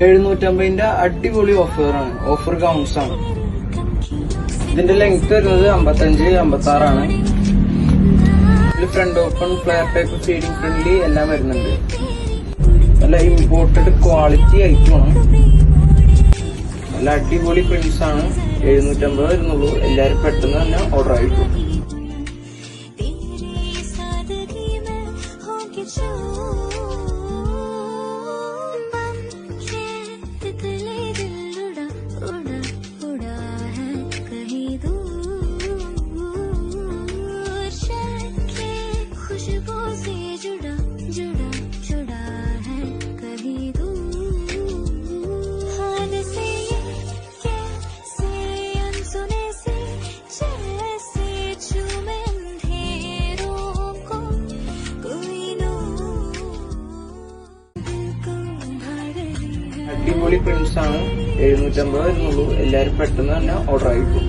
750 അടിപൊളി offer gowns ആണ്. ഇതിന്റെ ലെങ്ത് വരുന്നത് 55-56 ആണ്. ഇതിൽ front open, flare type, feeding friendly എല്ലാം വരുന്നുണ്ട്. നല്ല ഇമ്പോർട്ടഡ് ക്വാളിറ്റി ഐറ്റമാണ്. നല്ല അടിപൊളി പ്രിന്റ്സ് ആണ്. 750 വരുന്നുള്ളൂ. എല്ലാരും പെട്ടെന്ന് തന്നെ ഓർഡർ ആയിട്ടു. അടിപൊളി പ്രിന്റ്സ് ആണ്. 750 വരുന്നുള്ളൂ. എല്ലാരും പെട്ടെന്ന് തന്നെ ഓർഡർ ആയിട്ടു.